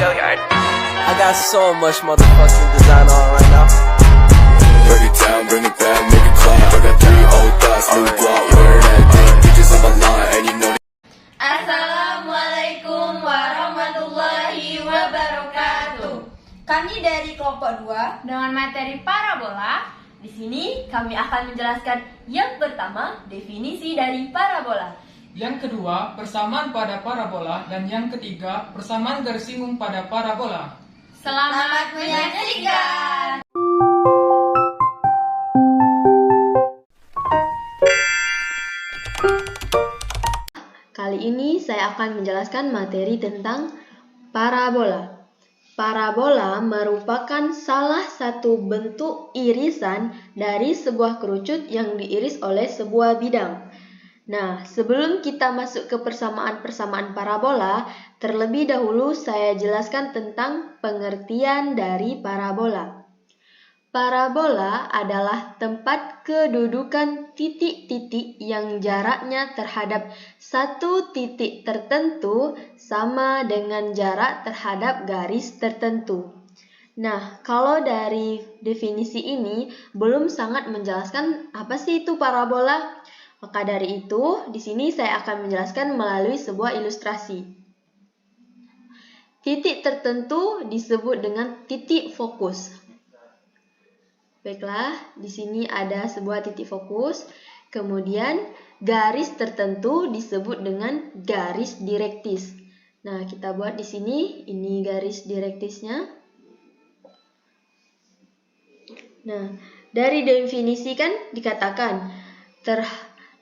I got so much motherfucking design on right now. Break it down, bring it back, make it clap. I got 3 old thoughts, new block, where that damn bitches on my line, and you know. Assalamualaikum warahmatullahi wabarakatuh. Kami dari kelompok 2 dengan materi parabola. Di sini kami akan menjelaskan yang pertama, definisi dari parabola. Yang kedua, persamaan pada parabola. Dan yang ketiga, persamaan garis singgung pada parabola. Selamat menyaksikan. Kali ini saya akan menjelaskan materi tentang parabola. Parabola merupakan salah satu bentuk irisan dari sebuah kerucut yang diiris oleh sebuah bidang. Nah, sebelum kita masuk ke persamaan-persamaan parabola, terlebih dahulu saya jelaskan tentang pengertian dari parabola. Parabola adalah tempat kedudukan titik-titik yang jaraknya terhadap satu titik tertentu sama dengan jarak terhadap garis tertentu. Nah, kalau dari definisi ini belum sangat menjelaskan apa sih itu parabola. Maka dari itu, di sini saya akan menjelaskan melalui sebuah ilustrasi. Titik tertentu disebut dengan titik fokus. Baiklah, di sini ada sebuah titik fokus. Kemudian, garis tertentu disebut dengan garis direktis. Nah, kita buat di sini, ini garis direktisnya. Nah, dari definisi kan dikatakan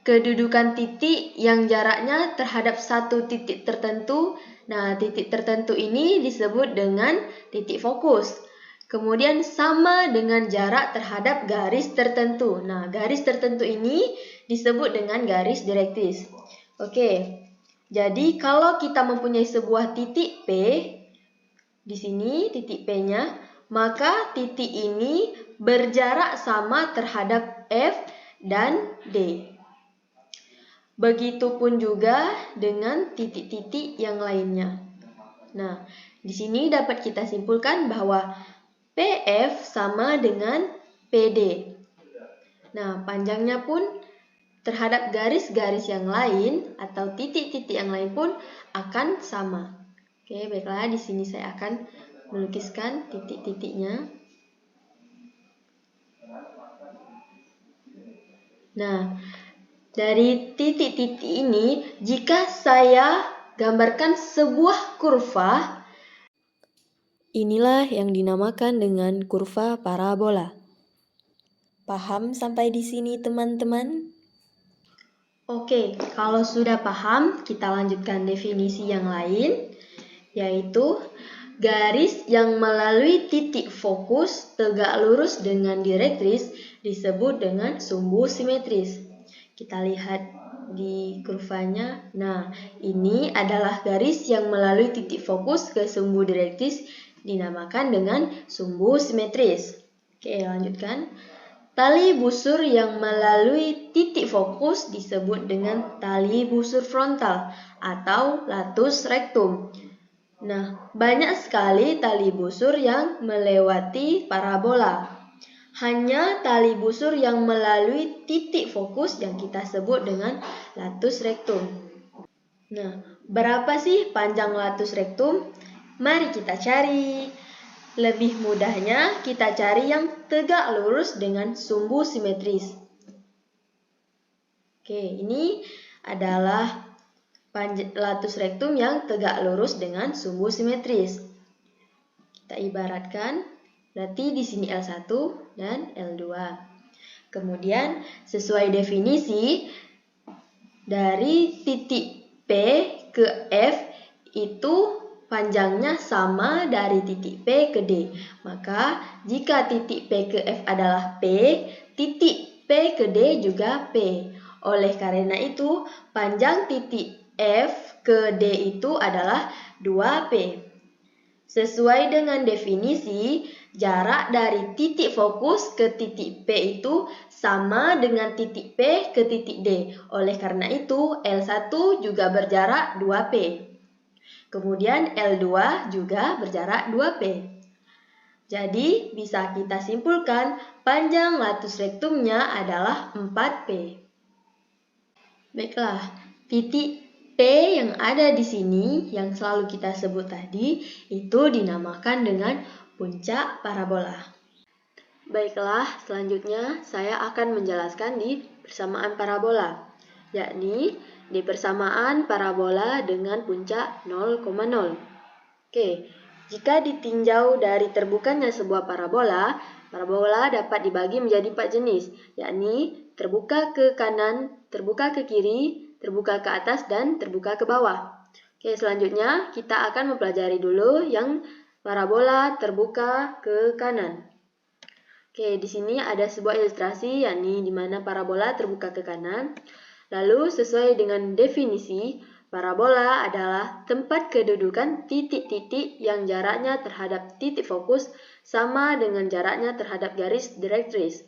kedudukan titik yang jaraknya terhadap satu titik tertentu. Nah, titik tertentu ini disebut dengan titik fokus. Kemudian sama dengan jarak terhadap garis tertentu. Nah, garis tertentu ini disebut dengan garis direktis. Oke. Jadi, kalau kita mempunyai sebuah titik P di sini titik P-nya, maka titik ini berjarak sama terhadap F dan D. Begitupun juga dengan titik-titik yang lainnya. Nah, di sini dapat kita simpulkan bahwa PF sama dengan PD. Nah, panjangnya pun terhadap garis-garis yang lain atau titik-titik yang lain pun akan sama. Oke, baiklah, di sini saya akan melukiskan titik-titiknya. Nah, dari titik-titik ini, jika saya gambarkan sebuah kurva, inilah yang dinamakan dengan kurva parabola. Paham sampai di sini, teman-teman? Oke, kalau sudah paham, kita lanjutkan definisi yang lain, yaitu garis yang melalui titik fokus tegak lurus dengan direktris disebut dengan sumbu simetris. Kita lihat di kurvanya. Nah, ini adalah garis yang melalui titik fokus ke sumbu direktris dinamakan dengan sumbu simetris. Oke, lanjutkan. Tali busur yang melalui titik fokus disebut dengan tali busur frontal atau latus rectum. Nah, banyak sekali tali busur yang melewati parabola. Hanya tali busur yang melalui titik fokus yang kita sebut dengan latus rectum. Nah, berapa sih panjang latus rectum? Mari kita cari. Lebih mudahnya kita cari yang tegak lurus dengan sumbu simetris. Oke, ini adalah latus rectum yang tegak lurus dengan sumbu simetris. Kita ibaratkan, berarti di sini L1 dan L2. Kemudian sesuai definisi dari titik P ke F itu panjangnya sama dari titik P ke D. Maka jika titik P ke F adalah P, titik P ke D juga P. Oleh karena itu, panjang titik F ke D itu adalah 2P. Sesuai dengan definisi, jarak dari titik fokus ke titik P itu sama dengan titik P ke titik D. Oleh karena itu, L1 juga berjarak 2P. Kemudian L2 juga berjarak 2P. Jadi bisa kita simpulkan panjang latus rektumnya adalah 4P. Baiklah, titik P yang ada di sini yang selalu kita sebut tadi itu dinamakan dengan puncak parabola. Baiklah, selanjutnya saya akan menjelaskan di persamaan parabola, yakni di persamaan parabola dengan puncak 0,0. Oke, jika ditinjau dari terbukanya sebuah parabola, parabola dapat dibagi menjadi 4 jenis, yakni terbuka ke kanan, terbuka ke kiri, terbuka ke atas, dan terbuka ke bawah. Oke, selanjutnya kita akan mempelajari dulu yang parabola terbuka ke kanan. Oke, di sini ada sebuah ilustrasi, yakni di mana parabola terbuka ke kanan. Lalu, sesuai dengan definisi, parabola adalah tempat kedudukan titik-titik yang jaraknya terhadap titik fokus sama dengan jaraknya terhadap garis direktris.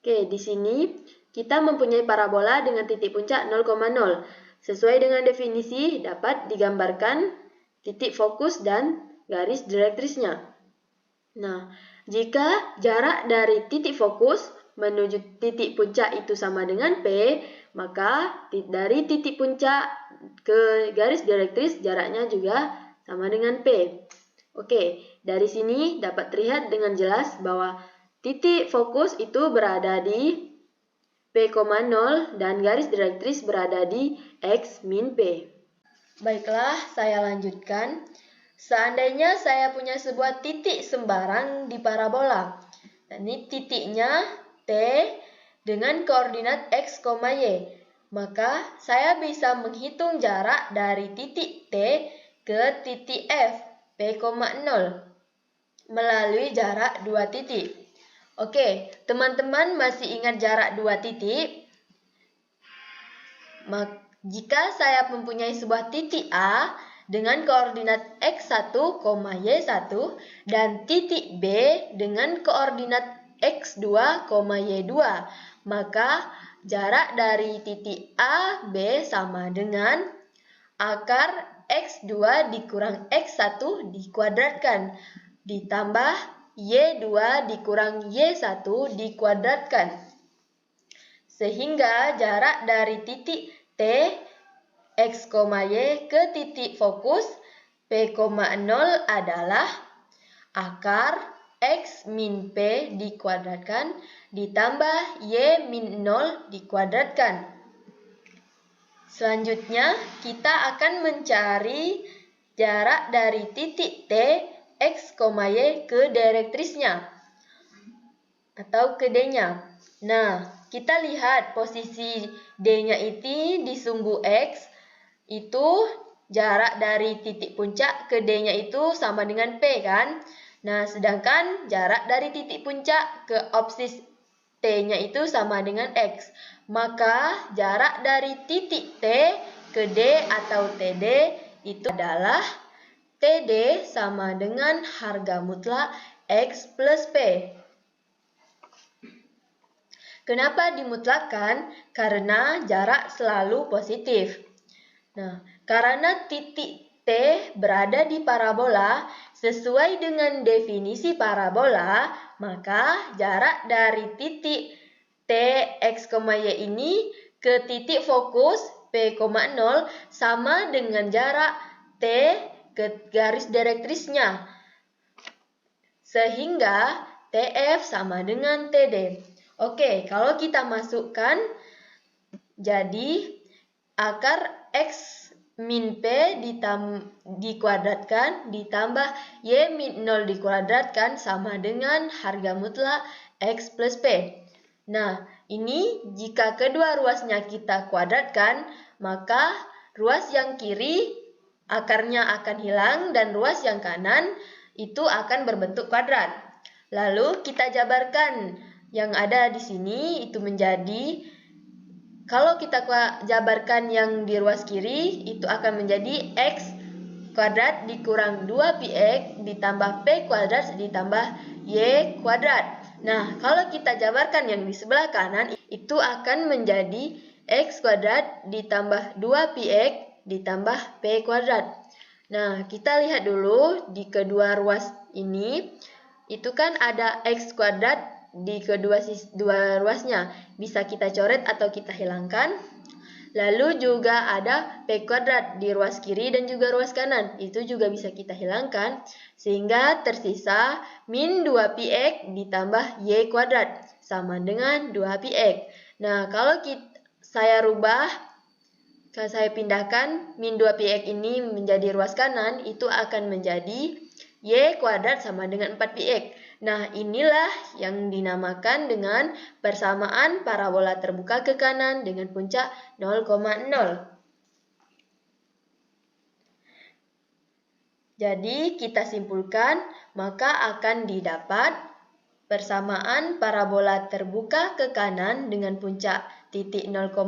Oke, di sini kita mempunyai parabola dengan titik puncak 0,0. Sesuai dengan definisi, dapat digambarkan titik fokus dan garis direktrisnya. Nah, jika jarak dari titik fokus menuju titik puncak itu sama dengan P, maka dari titik puncak ke garis direktris jaraknya juga sama dengan P. Oke, dari sini dapat terlihat dengan jelas bahwa titik fokus itu berada di P,0 dan garis direktris berada di X min P. Baiklah, saya lanjutkan. Seandainya saya punya sebuah titik sembarang di parabola, ini titiknya T dengan koordinat X, Y, maka saya bisa menghitung jarak dari titik T ke titik F, P,0, melalui jarak 2 titik. Oke, teman-teman masih ingat jarak 2 titik? Jika saya mempunyai sebuah titik A dengan koordinat X1, Y1 dan titik B dengan koordinat X2, Y2, maka jarak dari titik A, B sama dengan akar X2 dikurang X1 dikuadratkan ditambah Y2 dikurang Y1 dikuadratkan. Sehingga jarak dari titik T, X, Y ke titik fokus P,0 adalah akar X min P dikuadratkan ditambah Y min 0 dikuadratkan. Selanjutnya, kita akan mencari jarak dari titik T, X, Y ke direktrisnya atau ke D-nya. Nah, kita lihat posisi D-nya itu di sumbu X, itu jarak dari titik puncak ke D-nya itu sama dengan P kan? Nah, sedangkan jarak dari titik puncak ke apsis T-nya itu sama dengan X. Maka jarak dari titik T ke D atau TD itu adalah TD sama dengan harga mutlak X plus P. Kenapa dimutlakkan? Karena jarak selalu positif. Nah, karena titik T berada di parabola, sesuai dengan definisi parabola, maka jarak dari titik T, X, Y ini ke titik fokus P,0 sama dengan jarak T ke garis direktrisnya. Sehingga TF sama dengan TD. Oke, kalau kita masukkan, jadi akar X min P dikuadratkan ditambah Y min 0 dikuadratkan sama dengan harga mutlak X plus P. Nah, ini jika kedua ruasnya kita kuadratkan, maka ruas yang kiri akarnya akan hilang dan ruas yang kanan itu akan berbentuk kuadrat. Lalu kita jabarkan yang ada di sini itu menjadi, kalau kita jabarkan yang di ruas kiri itu akan menjadi X kuadrat dikurang 2px ditambah P kuadrat ditambah Y kuadrat. Nah, kalau kita jabarkan yang di sebelah kanan itu akan menjadi X kuadrat ditambah 2px ditambah P kuadrat. Nah, kita lihat dulu di kedua ruas ini, itu kan ada X kuadrat di dua ruasnya. Bisa kita coret atau kita hilangkan. Lalu juga ada P kuadrat di ruas kiri dan juga ruas kanan. Itu juga bisa kita hilangkan. Sehingga tersisa min 2px ditambah y kuadrat sama dengan 2px. Nah, kalau saya pindahkan min 2px ini menjadi ruas kanan, itu akan menjadi y kuadrat sama dengan 4px. Nah, inilah yang dinamakan dengan persamaan parabola terbuka ke kanan dengan puncak 0,0. Jadi, kita simpulkan, maka akan didapat persamaan parabola terbuka ke kanan dengan puncak titik 0,0,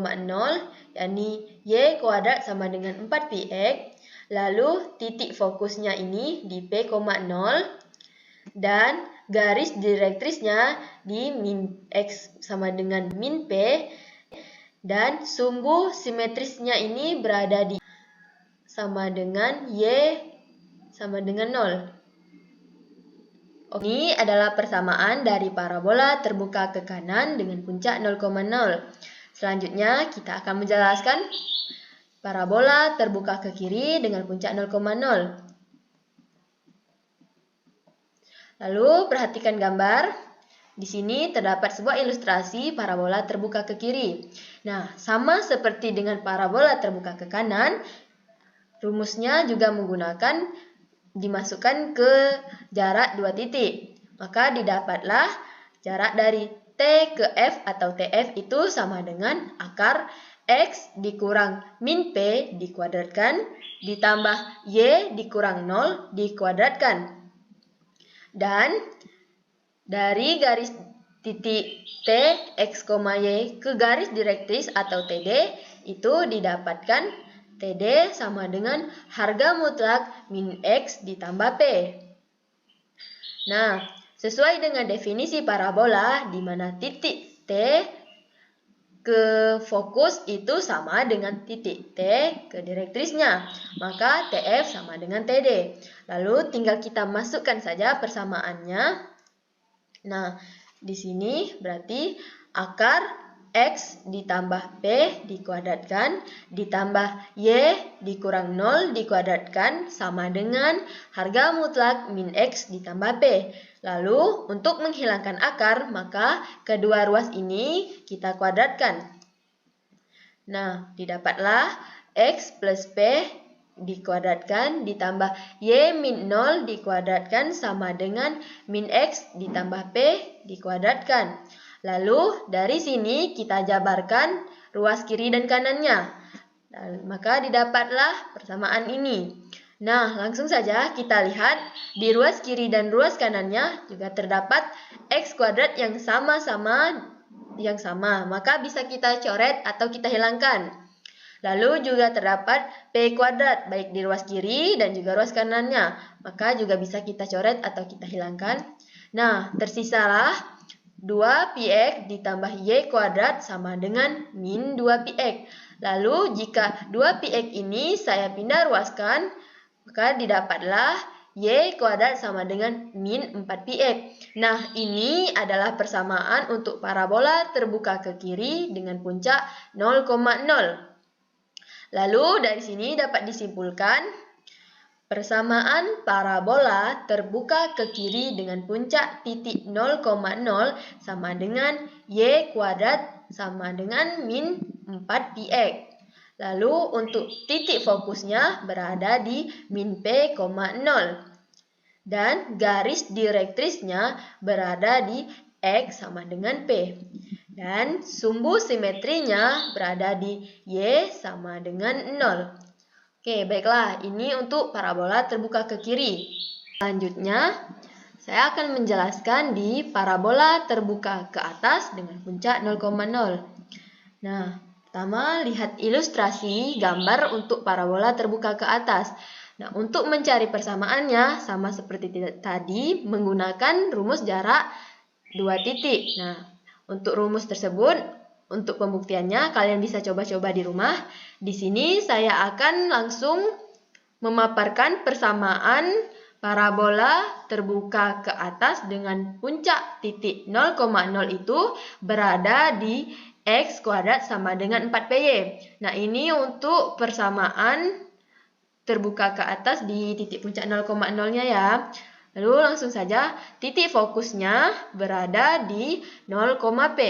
yakni y kuadrat sama dengan 4px. Lalu, titik fokusnya ini di P, 0, dan garis direktrisnya di min X sama dengan min P, dan sumbu simetrisnya ini berada di sama dengan Y sama dengan 0. Ini adalah persamaan dari parabola terbuka ke kanan dengan puncak 0,0. Selanjutnya kita akan menjelaskan parabola terbuka ke kiri dengan puncak 0,0. Lalu perhatikan gambar. Di sini terdapat sebuah ilustrasi parabola terbuka ke kiri. Nah, sama seperti dengan parabola terbuka ke kanan, rumusnya juga dimasukkan ke jarak 2 titik. Maka didapatlah jarak dari T ke F atau TF itu sama dengan akar X dikurang min P dikuadratkan ditambah Y dikurang 0 dikuadratkan. Dan dari garis titik T, X, Y ke garis direktris atau TD itu didapatkan TD sama dengan harga mutlak min X ditambah P. Nah, sesuai dengan definisi parabola di mana titik T ke fokus itu sama dengan titik T ke direktrisnya. Maka TF sama dengan TD. Lalu tinggal kita masukkan saja persamaannya. Nah, di sini berarti akar X ditambah P dikuadratkan ditambah Y dikurang 0 dikuadratkan sama dengan harga mutlak min X ditambah P. Lalu untuk menghilangkan akar, maka kedua ruas ini kita kuadratkan. Nah, didapatlah X plus P dikuadratkan ditambah Y min 0 dikuadratkan sama dengan min X ditambah P dikuadratkan. Lalu dari sini kita jabarkan ruas kiri dan kanannya. Dan maka didapatlah persamaan ini. Nah, langsung saja kita lihat di ruas kiri dan ruas kanannya juga terdapat X kuadrat yang sama. Maka bisa kita coret atau kita hilangkan. Lalu juga terdapat P kuadrat baik di ruas kiri dan juga ruas kanannya. Maka juga bisa kita coret atau kita hilangkan. Nah, tersisalah 2px ditambah y kuadrat sama dengan min 2px. Lalu jika 2px ini saya pindah ruaskan, maka didapatlah y kuadrat sama dengan min 4px. Nah, ini adalah persamaan untuk parabola terbuka ke kiri dengan puncak 0,0. Lalu dari sini dapat disimpulkan persamaan parabola terbuka ke kiri dengan puncak titik 0,0 sama dengan y kuadrat sama dengan min 4px. Lalu untuk titik fokusnya berada di min P, 0. Dan garis direktrisnya berada di X sama dengan P. Dan sumbu simetrinya berada di Y sama dengan 0. Oke, baiklah. Ini untuk parabola terbuka ke kiri. Selanjutnya, saya akan menjelaskan di parabola terbuka ke atas dengan puncak 0,0. Nah, pertama lihat ilustrasi gambar untuk parabola terbuka ke atas. Nah, untuk mencari persamaannya sama seperti tadi menggunakan rumus jarak 2 titik. Nah, untuk rumus tersebut untuk pembuktiannya kalian bisa coba-coba di rumah. Di sini saya akan langsung memaparkan persamaan parabola terbuka ke atas dengan puncak titik 0,0 itu berada di X kuadrat sama dengan 4PY. Nah, ini untuk persamaan terbuka ke atas di titik puncak 0,0-nya ya. Lalu langsung saja, titik fokusnya berada di 0,P.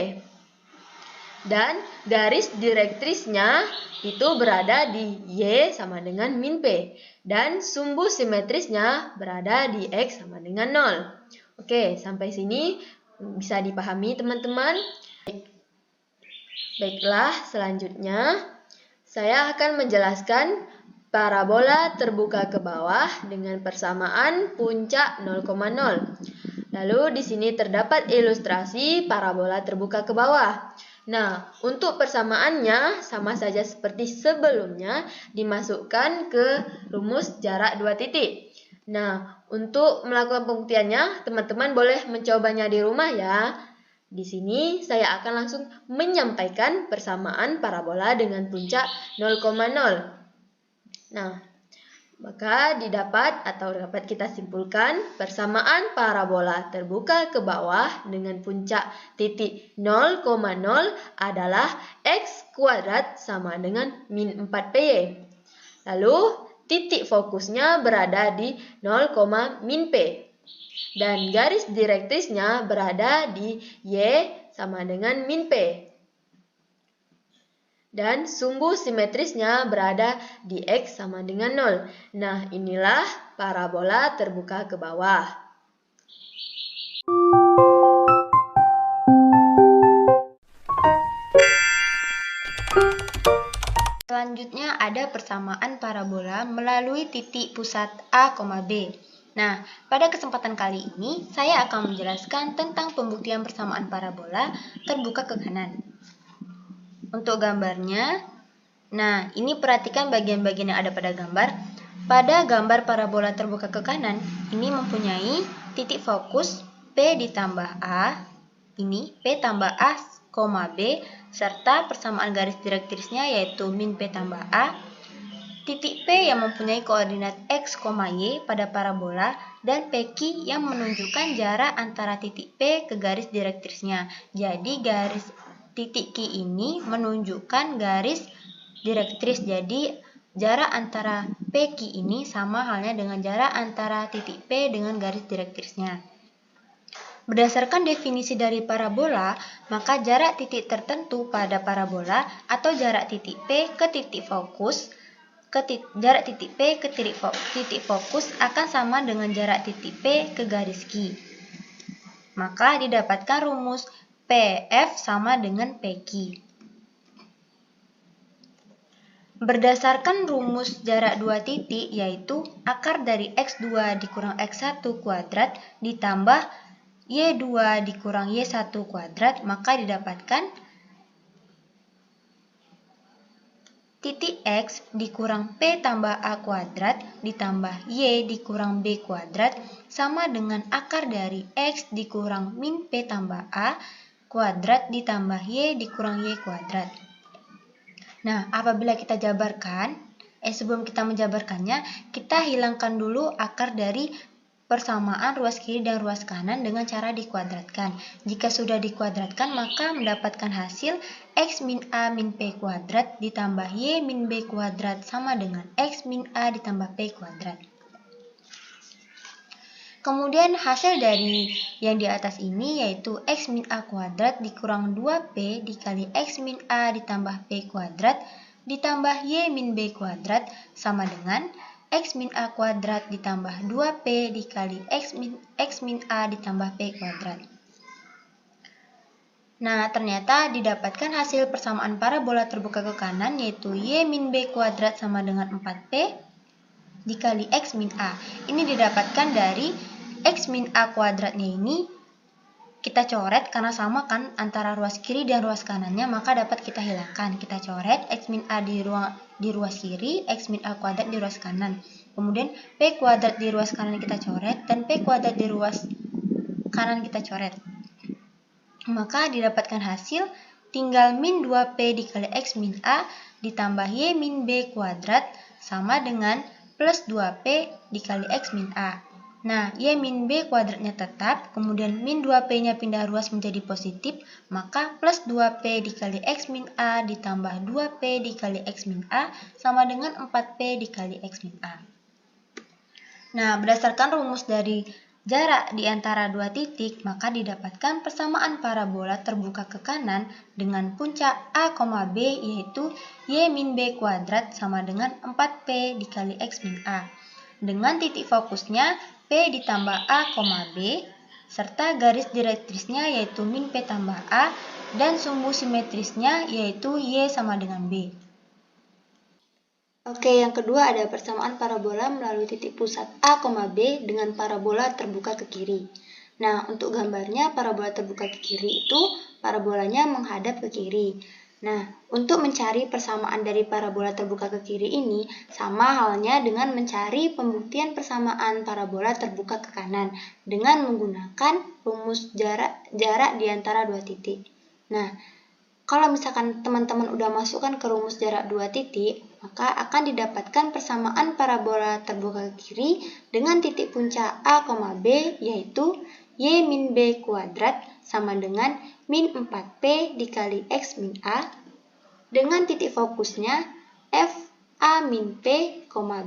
Dan garis direktrisnya itu berada di Y sama dengan min P. Dan sumbu simetrisnya berada di X sama dengan 0. Oke, sampai sini bisa dipahami teman-teman? Baiklah, selanjutnya saya akan menjelaskan parabola terbuka ke bawah dengan persamaan puncak 0,0. Lalu di sini terdapat ilustrasi parabola terbuka ke bawah. Nah, untuk persamaannya sama saja seperti sebelumnya, dimasukkan ke rumus jarak 2 titik. Nah, untuk melakukan pembuktiannya, teman-teman boleh mencobanya di rumah ya. Di sini saya akan langsung menyampaikan persamaan parabola dengan puncak 0,0. Nah, maka dapat kita simpulkan persamaan parabola terbuka ke bawah dengan puncak titik 0,0 adalah X kuadrat sama dengan min 4PY. Lalu titik fokusnya berada di 0, min P. Dan garis direktrisnya berada di Y sama dengan min P. Dan sumbu simetrisnya berada di X sama dengan 0. Nah, inilah parabola terbuka ke bawah. Selanjutnya ada persamaan parabola melalui titik pusat A, B. Nah, pada kesempatan kali ini saya akan menjelaskan tentang pembuktian persamaan parabola terbuka ke kanan. Untuk gambarnya, nah ini perhatikan bagian-bagian yang ada pada gambar. Pada gambar parabola terbuka ke kanan, ini mempunyai titik fokus P ditambah A, ini P tambah A, B, serta persamaan garis direktrisnya yaitu min P tambah A. Titik P yang mempunyai koordinat X, Y pada parabola dan PQ yang menunjukkan jarak antara titik P ke garis direktrisnya. Jadi garis titik Q ini menunjukkan garis direktris. Jadi jarak antara PQ ini sama halnya dengan jarak antara titik P dengan garis direktrisnya. Berdasarkan definisi dari parabola, maka jarak titik tertentu pada parabola atau jarak titik P ke titik fokus jarak titik P ke titik fokus akan sama dengan jarak titik P ke garis Q. Maka didapatkan rumus PF sama dengan PQ. Berdasarkan rumus jarak 2 titik yaitu akar dari X2 dikurang X1 kuadrat ditambah Y2 dikurang Y1 kuadrat, maka didapatkan titik X dikurang P tambah A kuadrat ditambah Y dikurang B kuadrat sama dengan akar dari X dikurang min P tambah A kuadrat ditambah Y dikurang Y kuadrat. Nah, apabila kita jabarkan, sebelum kita menjabarkannya, kita hilangkan dulu akar dari persamaan ruas kiri dan ruas kanan dengan cara dikuadratkan. Jika sudah dikuadratkan, maka mendapatkan hasil X min A min P kuadrat ditambah Y min B kuadrat sama dengan X min A ditambah P kuadrat. Kemudian hasil dari yang di atas ini yaitu X min A kuadrat dikurang 2P dikali X min A ditambah P kuadrat ditambah Y min B kuadrat sama dengan X min A kuadrat ditambah 2P dikali X min A ditambah P kuadrat. Nah, ternyata didapatkan hasil persamaan parabola terbuka ke kanan yaitu Y min B kuadrat sama dengan 4P dikali X min A. Ini didapatkan dari X min A kuadratnya ini kita coret karena sama kan antara ruas kiri dan ruas kanannya, maka dapat kita hilangkan. Kita coret X min A di ruas kiri, X min A kuadrat di ruas kanan. Kemudian P kuadrat di ruas kanan kita coret dan P kuadrat di ruas kanan kita coret. Maka didapatkan hasil tinggal min 2P dikali X min A ditambah Y min B kuadrat sama dengan plus 2P dikali X min A. Nah, Y min B kuadratnya tetap, kemudian min 2P-nya pindah ruas menjadi positif, maka plus 2P dikali X min A ditambah 2P dikali X min A sama dengan 4P dikali X min A. Nah, berdasarkan rumus dari jarak di antara dua titik, maka didapatkan persamaan parabola terbuka ke kanan dengan puncak A, B yaitu Y min B kuadrat sama dengan 4P dikali X min A. Dengan titik fokusnya P ditambah A, B, serta garis direktrisnya yaitu min P tambah A, dan sumbu simetrisnya yaitu Y sama dengan B. Oke, yang kedua ada persamaan parabola melalui titik pusat A, B dengan parabola terbuka ke kiri. Nah, untuk gambarnya parabola terbuka ke kiri itu parabolanya menghadap ke kiri. Nah, untuk mencari persamaan dari parabola terbuka ke kiri ini sama halnya dengan mencari pembuktian persamaan parabola terbuka ke kanan dengan menggunakan rumus jarak di antara dua titik. Nah, kalau misalkan teman-teman udah masukkan ke rumus jarak dua titik, maka akan didapatkan persamaan parabola terbuka ke kiri dengan titik puncak A, B yaitu Y min B kuadrat sama dengan min 4P dikali X min A dengan titik fokusnya F A min P,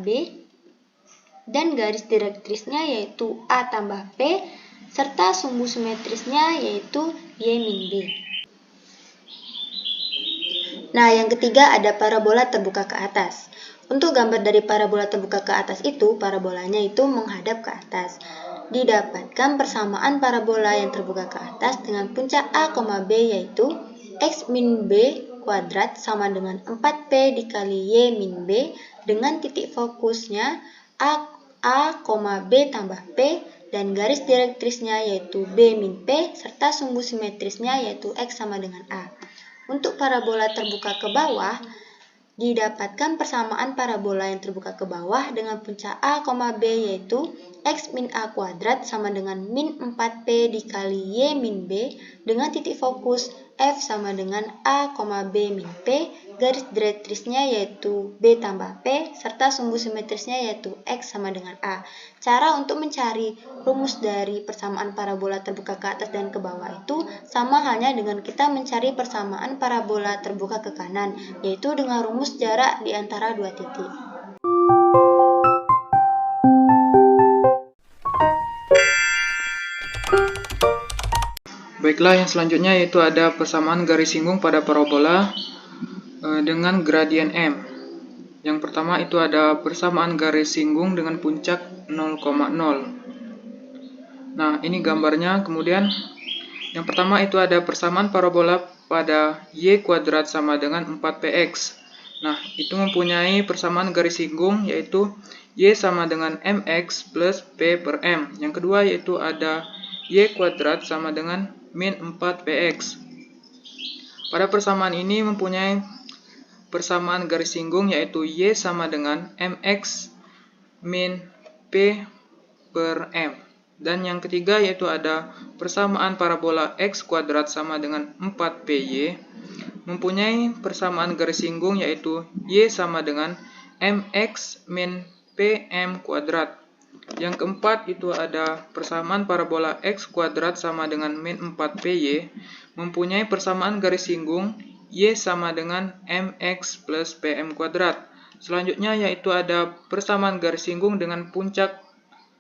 B dan garis direktrisnya yaitu A tambah P serta sumbu simetrisnya yaitu Y min B. Nah, yang ketiga ada parabola terbuka ke atas. Untuk gambar dari parabola terbuka ke atas itu, parabolanya itu menghadap ke atas. Didapatkan persamaan parabola yang terbuka ke atas dengan puncak A, B yaitu X min B kuadrat sama dengan 4P dikali Y min B dengan titik fokusnya A, B tambah P dan garis direktrisnya yaitu B min P serta sumbu simetrisnya yaitu X sama dengan A. Untuk parabola terbuka ke bawah, didapatkan persamaan parabola yang terbuka ke bawah dengan puncak A, B yaitu X min A kuadrat sama dengan min 4P dikali Y min B dengan titik fokus F sama dengan A, B min P, garis direktrisnya yaitu B tambah P, serta sumbu simetrisnya yaitu X sama dengan A. Cara untuk mencari rumus dari persamaan parabola terbuka ke atas dan ke bawah itu sama halnya dengan kita mencari persamaan parabola terbuka ke kanan, yaitu dengan rumus jarak di antara dua titik. Baiklah, yang selanjutnya yaitu ada persamaan garis singgung pada parabola dengan gradien M. Yang pertama itu ada persamaan garis singgung dengan puncak 0,0. Nah, ini gambarnya. Kemudian yang pertama itu ada persamaan parabola pada Y kuadrat sama dengan 4PX. Nah, itu mempunyai persamaan garis singgung yaitu Y sama dengan MX plus P per M. Yang kedua yaitu ada Y kuadrat sama dengan min 4PX. Pada persamaan ini mempunyai persamaan garis singgung yaitu Y sama dengan MX min P per M. Dan yang ketiga yaitu ada persamaan parabola X kuadrat sama dengan 4PY mempunyai persamaan garis singgung yaitu Y sama dengan MX min PM kuadrat. Yang keempat itu ada persamaan parabola X kuadrat sama dengan min 4PY mempunyai persamaan garis singgung Y sama dengan MX plus PM kuadrat. Selanjutnya yaitu ada persamaan garis singgung dengan puncak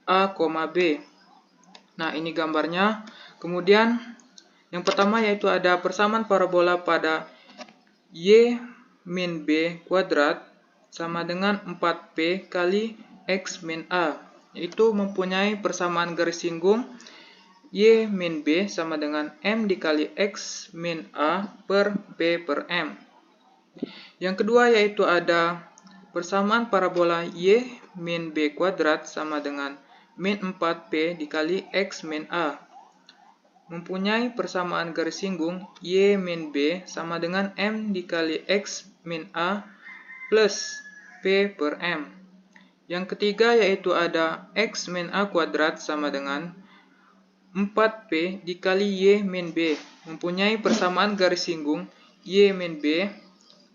A, B. Nah, ini gambarnya. Kemudian yang pertama yaitu ada persamaan parabola pada Y min B kuadrat sama dengan 4P kali X min A. Itu mempunyai persamaan garis singgung Y min B sama dengan M dikali X min A per P per M. Yang kedua yaitu ada persamaan parabola Y min B kuadrat sama dengan min 4P dikali X min A. Mempunyai persamaan garis singgung Y min B sama dengan M dikali X min A plus P per M. Yang ketiga yaitu ada X min A kuadrat sama dengan 4P dikali Y min B. Mempunyai persamaan garis singgung Y min B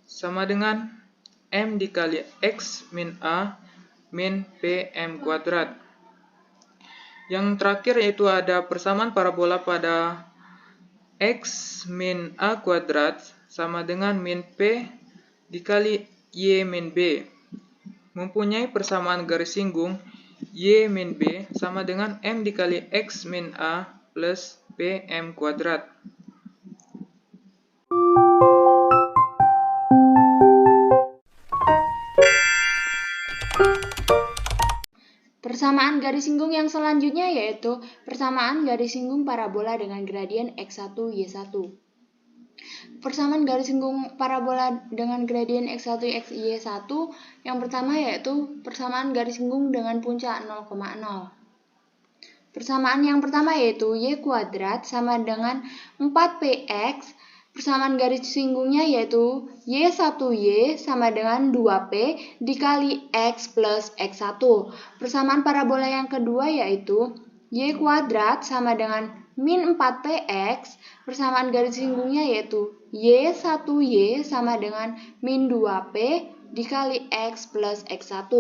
sama dengan M dikali X min A min PM kuadrat. Yang terakhir yaitu ada persamaan parabola pada X min A kuadrat sama dengan min P dikali Y min B. Mempunyai persamaan garis singgung Y min B sama dengan M dikali X min A plus PM kuadrat. Persamaan garis singgung yang selanjutnya yaitu persamaan garis singgung parabola dengan gradien X1 Y1. Persamaan garis singgung parabola dengan gradien X1 Y1 yang pertama yaitu persamaan garis singgung dengan puncak 0,0. Persamaan yang pertama yaitu Y kuadrat sama dengan 4px. Persamaan garis singgungnya yaitu Y1Y sama dengan 2P dikali X plus X1. Persamaan parabola yang kedua yaitu Y kuadrat sama dengan min 4px. Persamaan garis singgungnya yaitu Y1Y sama dengan min 2P dikali X plus X1.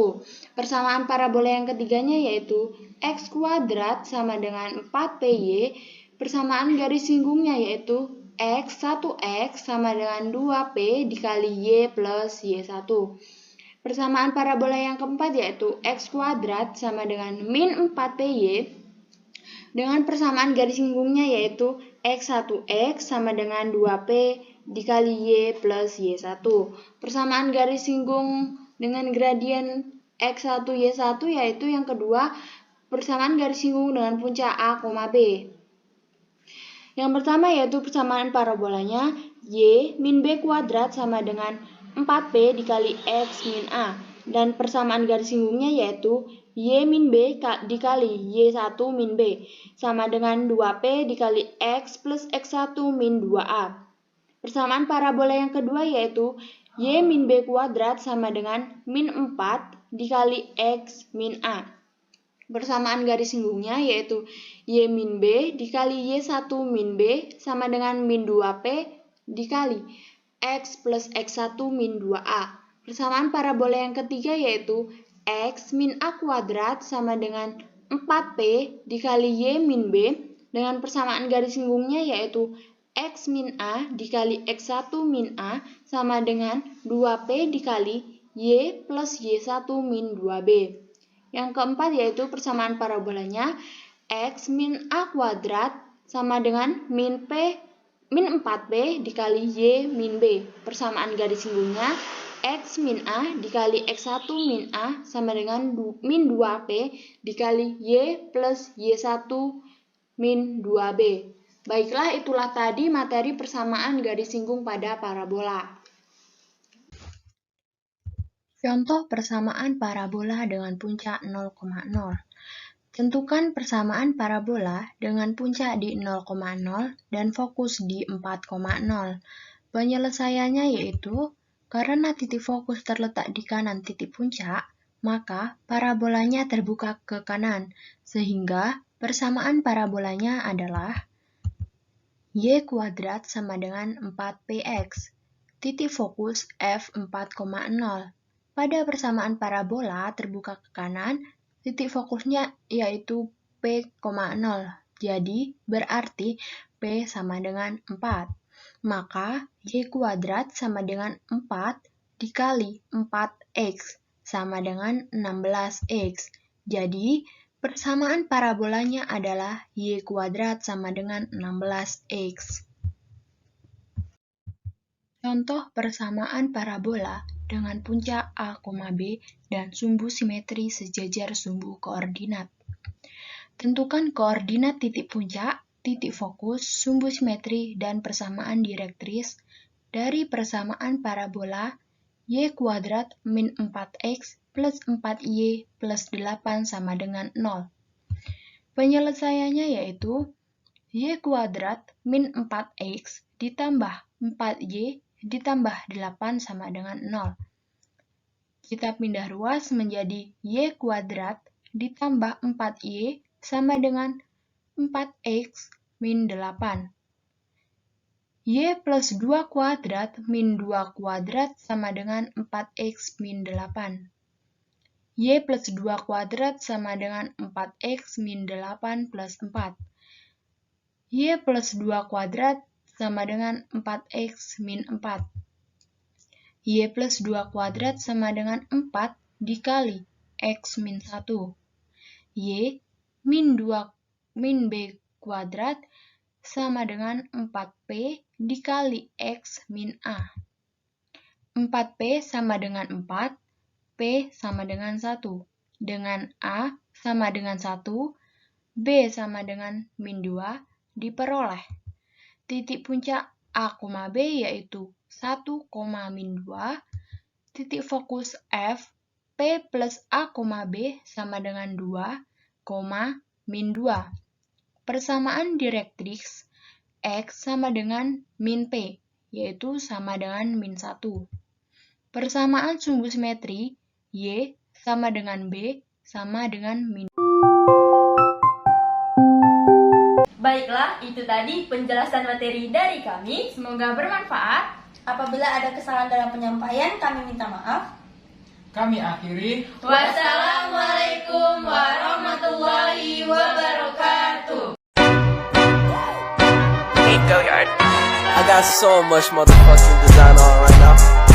Persamaan parabola yang ketiganya yaitu X kuadrat sama dengan 4PY. Persamaan garis singgungnya yaitu X1X sama dengan 2P dikali Y plus Y1. Persamaan parabola yang keempat yaitu X kuadrat sama dengan min 4PY. Dengan persamaan garis singgungnya yaitu X1X sama dengan 2P dikali Y plus Y1. Persamaan garis singgung dengan gradien X1 Y1 yaitu yang kedua persamaan garis singgung dengan puncak A, B. Yang pertama yaitu persamaan parabolanya Y min B kuadrat sama dengan 4P dikali X min A. Dan persamaan garis singgungnya yaitu Y min B dikali Y1 min B sama dengan 2P dikali X plus X1 min 2A. Persamaan parabola yang kedua yaitu Y min B kuadrat sama dengan min 4 dikali X min A. Persamaan garis singgungnya yaitu Y min B dikali Y1 min B sama dengan min 2P dikali X plus X1 min 2A. Persamaan parabola yang ketiga yaitu X min A kuadrat sama dengan 4P dikali Y min B dengan persamaan garis singgungnya yaitu X min A dikali X1 min A sama dengan 2P dikali Y plus Y1 min 2B. Yang keempat yaitu persamaan parabolanya X min A kuadrat sama dengan min 4P dikali Y min B. Persamaan garis singgungnya X min A dikali X1 min A sama dengan min 2P dikali Y plus Y1 min 2B. Baiklah, itulah tadi materi persamaan garis singgung pada parabola. Contoh persamaan parabola dengan puncak 0,0. Tentukan persamaan parabola dengan puncak di 0,0 dan fokus di 4,0. Penyelesaiannya yaitu, karena titik fokus terletak di kanan titik puncak, maka parabolanya terbuka ke kanan, sehingga persamaan parabolanya adalah Y kuadrat sama dengan 4px, titik fokus f4,0. Pada persamaan parabola terbuka ke kanan, titik fokusnya yaitu P,0. Jadi, berarti P sama dengan 4. Maka, Y kuadrat sama dengan 4 dikali 4X sama dengan 16X. Jadi, persamaan parabolanya adalah Y kuadrat sama dengan 16X. Contoh persamaan parabola dengan puncak A, B dan sumbu simetri sejajar sumbu koordinat. Tentukan koordinat titik puncak, titik fokus, sumbu simetri, dan persamaan direktris dari persamaan parabola Y kuadrat min 4X plus 4Y plus 8 sama dengan 0. Penyelesaiannya yaitu Y kuadrat min 4X ditambah 4Y ditambah 8 sama dengan 0. Kita pindah ruas menjadi Y kuadrat ditambah 4Y sama dengan 4X min 8. Y plus 2 kuadrat min 2 kuadrat sama dengan 4x min 8. Y plus 2 kuadrat sama dengan 4x min 8 plus 4. Y plus 2 kuadrat sama dengan 4x min 4. Y plus 2 kuadrat sama dengan 4 dikali x min 1. Y min 2 b kuadrat sama dengan 4p dikali x min a. 4p sama dengan 4, p sama dengan 1. Dengan a sama dengan 1, b sama dengan min 2, diperoleh. Titik puncak a, b yaitu 1, min 2, titik fokus f, p plus a, b sama dengan 2, min 2. Persamaan direktrix x sama dengan min p, yaitu sama dengan min 1. Persamaan sumbu simetri y sama dengan b sama dengan min. Baiklah, itu tadi penjelasan materi dari kami. Semoga bermanfaat. Apabila ada kesalahan dalam penyampaian, kami minta maaf. Kami akhiri. Wassalamualaikum warahmatullahi wabarakatuh. I got so much motherfucking design on right now.